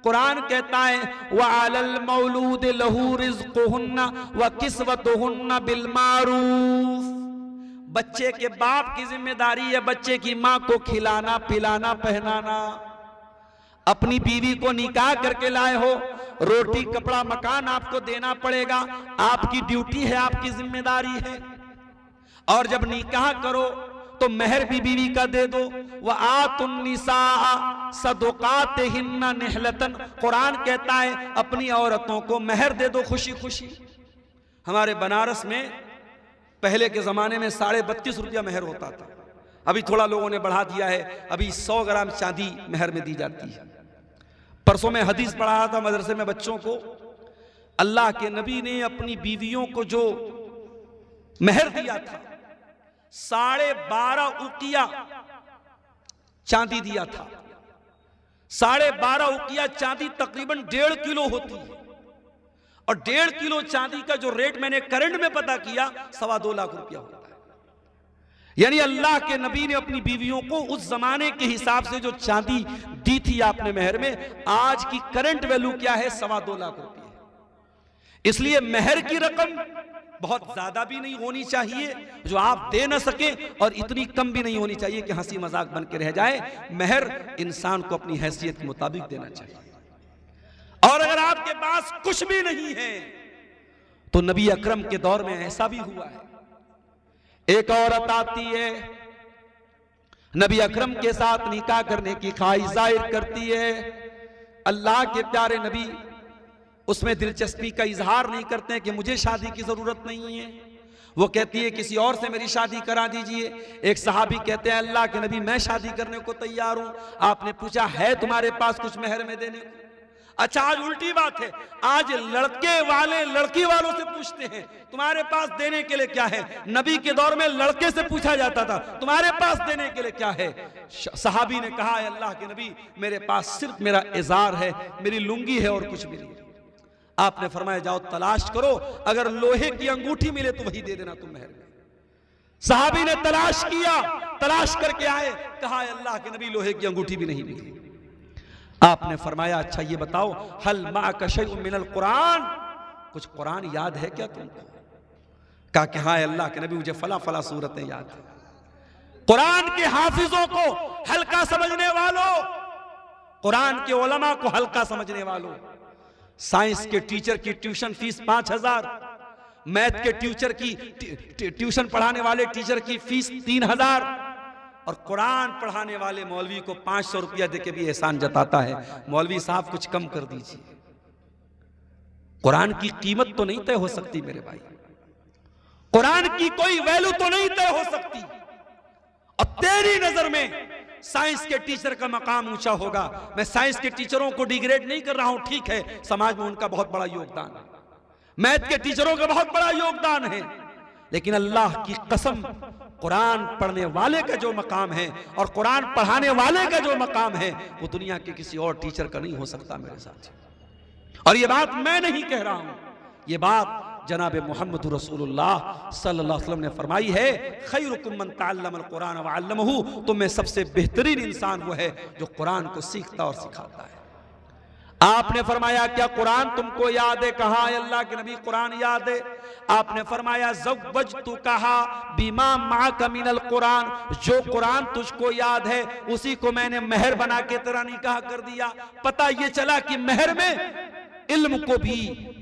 कुरान कहता है, व अलल मौलूद लहू रिज़्क़ुहुन्ना व किस्वतुहुन्ना बिल मारूफ। बच्चे के बाप की जिम्मेदारी है बच्चे की मां को खिलाना, पिलाना, पहनाना। अपनी बीवी को निकाह करके लाए हो, रोटी, कपड़ा, मकान आपको देना पड़ेगा, आपकी ड्यूटी है, आपकी जिम्मेदारी है। और जब निकाह करो तो महर भी बीवी का दे दो। व आतुन निसा सदुकातिहिन्ना निहलतन, कुरान कहता है अपनी औरतों को महर दे दो खुशी खुशी। हमारे बनारस में पहले के जमाने में 32.5 रुपया महर होता था, अभी थोड़ा लोगों ने बढ़ा दिया है, अभी 100 ग्राम चांदी महर में दी जाती है। परसों में हदीस पढ़ा रहा था मदरसे में बच्चों को, अल्लाह के नबी ने अपनी बीवियों को जो महर दिया था 12.5 उकिया चांदी दिया था। 12.5 उकिया चांदी तकरीबन 1.5 किलो होती है, और 1.5 किलो चांदी का जो रेट मैंने करंट में पता किया 2.25 लाख रुपया होता है। यानी अल्लाह के नबी ने अपनी बीवियों को उस जमाने के हिसाब से जो चांदी दी थी आपने महर में, आज की करंट वैल्यू क्या है? 2.25 लाख रुपये। इसलिए महर की रकम बहुत ज्यादा भी नहीं होनी चाहिए जो आप दे ना सके, और इतनी कम भी नहीं होनी चाहिए कि हंसी मजाक बन के रह जाए। महर इंसान को अपनी हैसियत के मुताबिक देना चाहिए। और अगर आपके पास कुछ भी नहीं है, तो नबी अकरम के दौर में ऐसा भी हुआ है, एक औरत आती है, नबी अकरम के साथ निकाह करने की ख्वाहिश जाहिर करती है। अल्लाह के प्यारे नबी उसमें दिलचस्पी का इजहार नहीं करते हैं कि मुझे शादी की जरूरत नहीं है। वो कहती है किसी और से मेरी शादी करा दीजिए। एक सहाबी कहते हैं अल्लाह के नबी मैं शादी करने को तैयार हूं। आपने पूछा है तुम्हारे पास कुछ महर में देने को? अच्छा, आज उल्टी बात है, आज लड़के वाले लड़की वालों से पूछते हैं तुम्हारे पास देने के लिए क्या है। नबी के दौर में लड़के से पूछा जाता था तुम्हारे पास देने के लिए क्या है। सहाबी ने कहा है अल्लाह के नबी मेरे पास सिर्फ मेरा इजार है, मेरी लुंगी है और कुछ भी नहीं। आपने फरमाया जाओ तलाश करो, अगर लोहे की अंगूठी मिले तो वही दे देना तुम महर में। सहाबी ने तलाश किया, तलाश करके आए, कहा अल्लाह के नबी लोहे की अंगूठी भी नहीं मिली। आपने फरमाया अच्छा ये बताओ हल माअका शैउन मिनल कुरान, कुछ कुरान याद है क्या तुमको? कहा कि हाँ अल्लाह के नबी मुझे फला फला सूरतें याद है। कुरान के हाफिजों को हल्का समझने वालों, कुरान के उलमा को हल्का समझने वालों, साइंस के टीचर की ट्यूशन फीस 5,000, मैथ के टीचर की ट्यूशन पढ़ाने वाले टीचर की फीस 3,000, और कुरान पढ़ाने वाले मौलवी को 500 रुपया देके भी एहसान जताता है मौलवी साहब कुछ कम कर दीजिए। कुरान की कीमत तो नहीं तय हो सकती मेरे भाई, कुरान की कोई वैल्यू तो नहीं तय हो सकती। और तेरी नजर में साइंस के टीचर का मकाम ऊंचा होगा। मैं साइंस के टीचरों को डिग्रेड नहीं कर रहा हूं, ठीक है, समाज में उनका बहुत बड़ा योगदान है, मैथ के टीचरों का बहुत बड़ा योगदान है, लेकिन अल्लाह की कसम कुरान पढ़ने वाले का जो मकाम है और कुरान पढ़ाने वाले का जो मकाम है वो दुनिया के किसी और टीचर का नहीं हो सकता मेरे साथ। और ये बात मैं नहीं कह रहा हूं, ये बात जनाब मोहम्मद रसूलुल्लाह सल्लल्लाहु अलैहि वसल्लम ने फरमाई है, खैरुकुम मन तअल्लमल कुरान व अल्लमहु, तुम में सबसे बेहतरीन इंसान वो है जो कुरान को सीखता और सिखाता है। आपने फरमाया क्या कुरान तुमको याद है? कहा अल्लाह के नबी कुरान याद है। आपने फरमाया ज़व्वजतु कहा बिमा माका मिनल कुरान, जो कुरान तुझको याद है उसी को मैंने मेहर बना के तेरा निकाह कर दिया। पता ये चला कि मेहर में इल्म को भी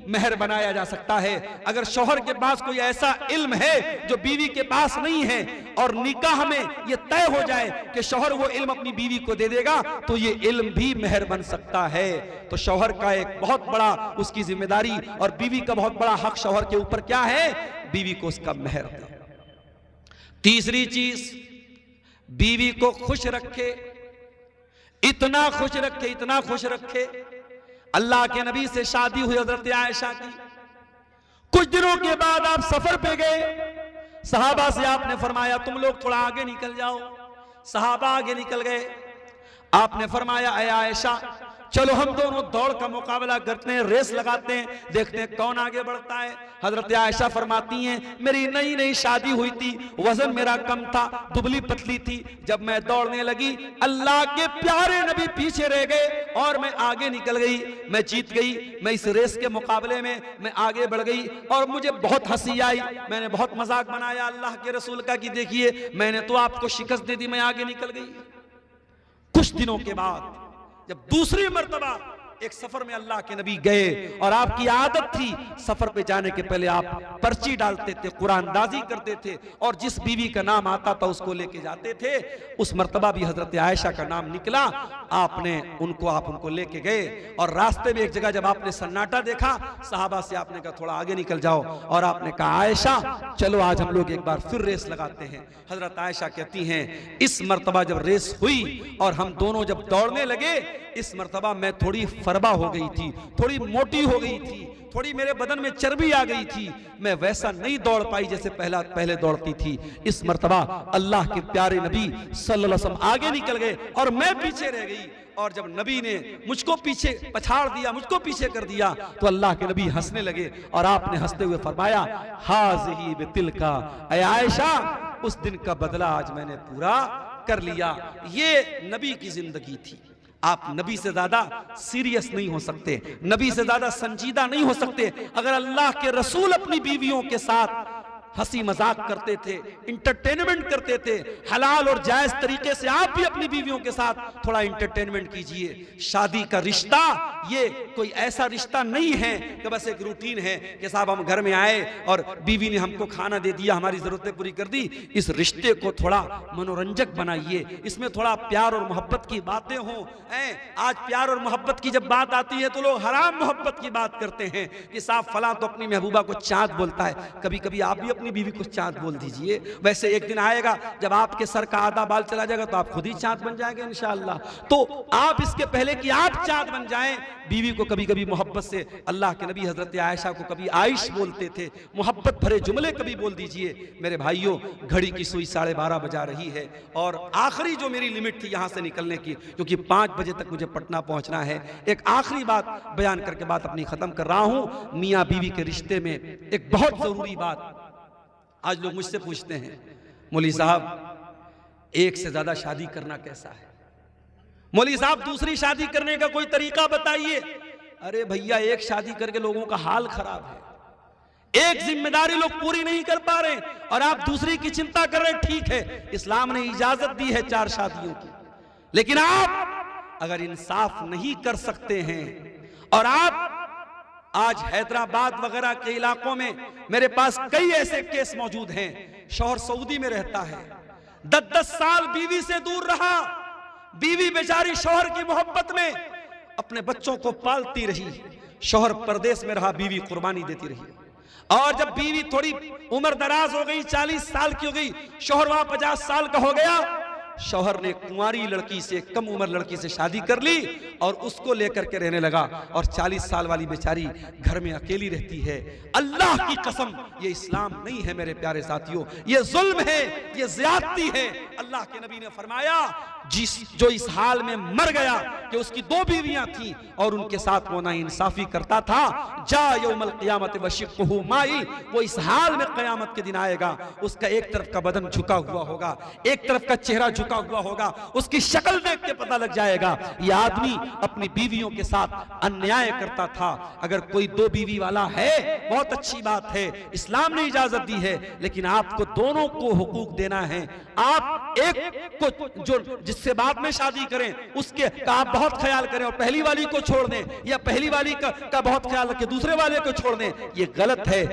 मेहर बनाया जा सकता है। अगर शौहर के पास कोई ऐसा इल्म है जो बीवी के पास नहीं है और निकाह में ये तय हो जाए कि शौहर वो इल्म अपनी बीवी को दे देगा तो ये इल्म भी मेहर बन सकता है। तो शौहर का एक बहुत बड़ा उसकी जिम्मेदारी और बीवी का बहुत बड़ा हक शौहर के ऊपर क्या है? बीवी को उसका मेहर दे। तीसरी चीज, बीवी को खुश रखे, इतना खुश रखे, इतना खुश रखे। अल्लाह के नबी से शादी हुई हजरत आयशा की, कुछ दिनों के बाद आप सफर पे गए, सहाबा से आपने फरमाया तुम लोग थोड़ा आगे निकल जाओ। सहाबा आगे निकल गए, आपने फरमाया ऐ आयशा चलो हम दोनों दौड़ का मुकाबला करते हैं, रेस लगाते हैं, देखते हैं कौन आगे बढ़ता है। हजरत आयशा फरमाती हैं मेरी नई नई शादी हुई थी, वजन मेरा कम था, दुबली पतली थी, जब मैं दौड़ने लगी अल्लाह के प्यारे नबी पीछे रह गए और मैं आगे निकल गई, मैं जीत गई। मैं इस रेस के मुकाबले में मैं आगे बढ़ गई और मुझे बहुत हंसी आई, मैंने बहुत मजाक बनाया अल्लाह के रसूल का कि देखिए मैंने तो आपको शिकस्त दे दी, मैं आगे निकल गई। कुछ दिनों के बाद जब दूसरी मर्तबा एक सफर में अल्लाह के नबी गए और आपकी आदत थी सफर पे जाने के पहले आप पर्ची डालते थे, कुरानदाजी करते थे और जिस बीवी का नाम आता था उसको लेके जाते थे। उस मर्तबा भी हजरत आयशा का नाम निकला, आप उनको लेके गए और रास्ते में एक जगह जब आपने सन्नाटा देखा, सहाबा से आपने कहा थोड़ा आगे निकल जाओ और आपने कहा आयशा चलो आज हम लोग एक बार फिर रेस लगाते हैं। हजरत आयशा कहती हैं इस मर्तबा जब रेस हुई और हम दोनों जब दौड़ने लगे, इस मर्तबा मैं थोड़ी फरबा हो गई थी, थोड़ी मोटी हो गई थी, थोड़ी मेरे बदन में चर्बी आ गई थी, मैं वैसा नहीं दौड़ पाई जैसे पहले दौड़ती थी। इस मर्तबा अल्लाह के प्यारे नबी सल्लल्लाहु अलैहि वसल्लम आगे निकल गए और मैं पीछे रह गई। और जब नबी ने मुझको पीछे पछाड़ दिया, मुझको पीछे कर दिया, तो अल्लाह के नबी हंसने लगे और आपने हंसते हुए फरमाया हाज़िही बितिलका, ऐ आयशा उस दिन का बदला आज मैंने पूरा कर लिया। ये नबी की जिंदगी थी। आप नबी से ज्यादा सीरियस नहीं हो सकते, नबी से ज्यादा संजीदा नहीं हो सकते। अगर अल्लाह के रसूल अपनी बीवियों के साथ हंसी मजाक करते थे, इंटरटेनमेंट करते थे, हलाल और जायज तरीके से आप भी अपनी बीवियों के साथ थोड़ा इंटरटेनमेंट कीजिए। शादी का रिश्ता ये कोई ऐसा रिश्ता नहीं है कि बस एक रूटीन है कि साहब हम घर में आए और बीवी ने हमको खाना दे दिया, हमारी जरूरतें पूरी कर दी। इस रिश्ते को थोड़ा मनोरंजक बनाइए, इसमें थोड़ा प्यार और मोहब्बत की बातें हों। आज प्यार और मोहब्बत की जब बात आती है तो लोग हराम मोहब्बत की बात करते हैं कि साहब फला तो अपनी महबूबा को चाँद बोलता है। कभी कभी आप भी अपनी बीवी को चाँद बोल दीजिए। वैसे एक दिन आएगा जब आपके सर का आधा बाल चला जाएगा तो आप खुद ही चाँद बन जाएंगे इंशाअल्लाह। तो आप इसके पहले कि आप चाँद बन जाएं, बीवी को कभी कभी मोहब्बत से, अल्लाह के नबी हजरत आयशा को कभी आइश बोलते थे, मोहब्बत भरे जुमले कभी बोल दीजिए। मेरे भाइयों घड़ी की सुई 12:30 बजा रही है और आखिरी जो मेरी लिमिट थी यहाँ से निकलने की, क्योंकि 5 बजे तक मुझे पटना पहुँचना है, एक आखिरी बात बयान करके बात अपनी खत्म कर रहा हूँ। मियाँ बीवी के रिश्ते में एक बहुत जरूरी बात आज लोग मुझसे पूछते हैं मौलवी साहब एक से ज्यादा शादी करना कैसा है? मौलवी साहब दूसरी शादी करने का कोई तरीका बताइए। अरे भैया एक शादी करके लोगों का हाल खराब है, एक जिम्मेदारी लोग पूरी नहीं कर पा रहे और आप दूसरी की चिंता कर रहे हैं। ठीक है, इस्लाम ने इजाजत दी है 4 शादियों की, लेकिन आप अगर इंसाफ नहीं कर सकते हैं और आप आज हैदराबाद वगैरह के इलाकों में मेरे पास कई ऐसे केस मौजूद हैं, शौहर सऊदी में रहता है, 10-10 साल बीवी से दूर रहा, बीवी बेचारी शौहर की मोहब्बत में अपने बच्चों को पालती रही, शौहर परदेश में रहा, बीवी कुर्बानी देती रही, और जब बीवी थोड़ी उम्र दराज हो गई, 40 साल की हो गई, शौहर वहां 50 साल का हो गया, शौहर ने कुंवारी लड़की से, कम उम्र लड़की से शादी कर ली और उसको लेकर के रहने लगा, और 40 साल वाली बेचारी घर में अकेली रहती है। अल्लाह की कसम, ये इस्लाम नहीं है मेरे प्यारे साथियों, ये जुल्म है, ये ज्यादती है। अल्लाह के नबी ने फरमाया, जो इस हाल में मर गया कि उसकी 2 बीवियां थी और उनके साथ वो नाइंसाफी करता था, जा यौमल क़ियामत वशिक़्क़ुहु माइल, वो इस हाल में क़यामत के दिन आएगा, उसका एक तरफ का बदन झुका हुआ होगा, एक तरफ का चेहरा झुका हुआ होगा, उसकी शक्ल देख के पता लग जाएगा ये आदमी अपनी बीवियों के साथ अन्याय करता था। अगर कोई 2 बीवी वाला है, बहुत अच्छी बात है, इस्लाम ने इजाजत दी है, लेकिन आपको दोनों को हुकूक देना है। आप एक को जो जिससे बाद में शादी करें उसके का आप बहुत ख्याल करें और पहली वाली को छोड़ दें, या पहली वाली का बहुत ख्याल रखें, दूसरे वाले को छोड़ दें, ये गलत है।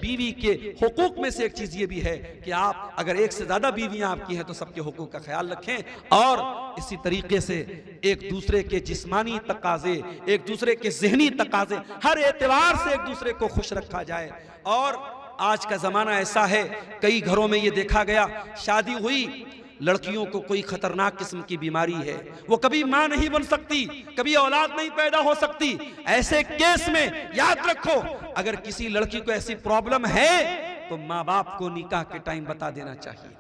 बीवी के हुकूक में से एक चीज ये भी है कि आप अगर एक से ज्यादा बीवियां आपकी हैं तो सबके हुकूक का ख्याल रखें, और इसी तरीके से एक दूसरे के जिस्मानी तकाजे, एक दूसरे के ज़हनी तकाजे, हर एतबार से एक दूसरे को खुश रखा जाए। और आज का जमाना ऐसा है, कई घरों में ये देखा गया, शादी हुई, लड़कियों को कोई खतरनाक किस्म की बीमारी है, वो कभी मां नहीं बन सकती, कभी औलाद नहीं पैदा हो सकती। ऐसे केस में याद रखो, अगर किसी लड़की को ऐसी प्रॉब्लम है तो माँ बाप को निकाह के टाइम बता देना चाहिए,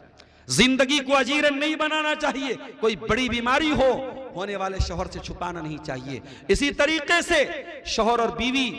जिंदगी को अजीरन नहीं बनाना चाहिए। कोई बड़ी बीमारी होने वाले शौहर से छुपाना नहीं चाहिए। इसी तरीके से शौहर और बीवी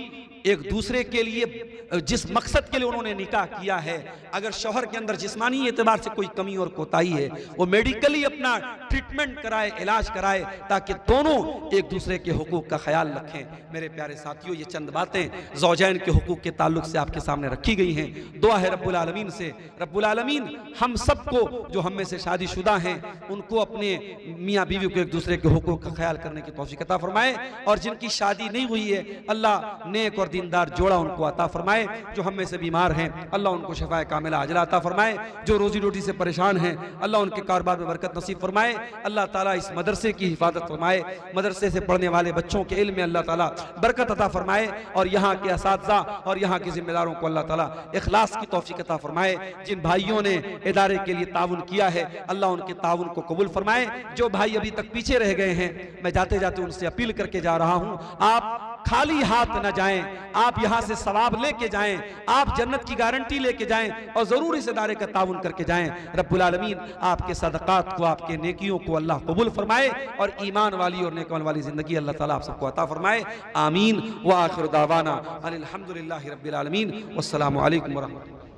एक दूसरे के लिए जिस मकसद के लिए उन्होंने निकाह किया है, अगर शौहर के अंदर जिस्मानी एतबार से कोई कमी और कोताही है, वो मेडिकली अपना ट्रीटमेंट कराए, इलाज कराए, ताकि दोनों एक दूसरे के हुकूक का ख्याल रखें। मेरे प्यारे साथियों, ये चंद बातें ज़ौजैन के हुकूक के ताल्लुक से आपके सामने रखी गई हैं। दुआ है रब्बुल आलमीन से, रब्बुल आलमीन हम सबको, जो हम में से शादीशुदा हैं, उनको अपने मियाँ बीवी को एक दूसरे के हुकूक का ख्याल करने की तौफीक अता फरमाए, और जिनकी शादी नहीं हुई है, अल्लाह नेक और दीनदार जोड़ा उनको अता फरमाए। जो हम में से बीमार हैं, अल्लाह उनको शिफाए कामिला अजला अता फरमाए। जो रोजी रोटी से परेशान हैं, अल्लाह उनके कारोबार में बरकत नसीब फरमाए। अल्लाह ताला इस मदरसे की हिफाजत फरमाए, मदरसे से पढ़ने वाले बच्चों के इल्म में अल्लाह ताला बरकत अता फरमाए, और यहाँ के असातिज़ा और यहाँ के जिम्मेदारों को अल्लाह ताला इखलास की तौफीक अता फरमाए। जिन भाइयों ने इदारे के लिए ताउन किया है, अल्लाह उनके ताउन को कबूल फरमाए। जो भाई अभी तक पीछे रह गए हैं, मैं जाते जाते उनसे अपील करके जा रहा हूँ, आप खाली हाथ न जाएं, आप यहाँ से सवाब लेके जाएं, आप जन्नत की गारंटी लेके जाएं, और जरूर इस इदारे का ताउन करके जाएं। रब्बुल आलमीन आपके सदक़ात को, आपके नेकियों को अल्लाह कबूल फरमाए, और ईमान वाली और नेकमान वाली जिंदगी अल्लाह ताला आप सबको अता फरमाए। आमीन। व आखिर दावाना अनिल हम्दुलिल्लाहि रब्बिल आलमीन। वस्सलामु अलैकुम व रहमतुल्लाह।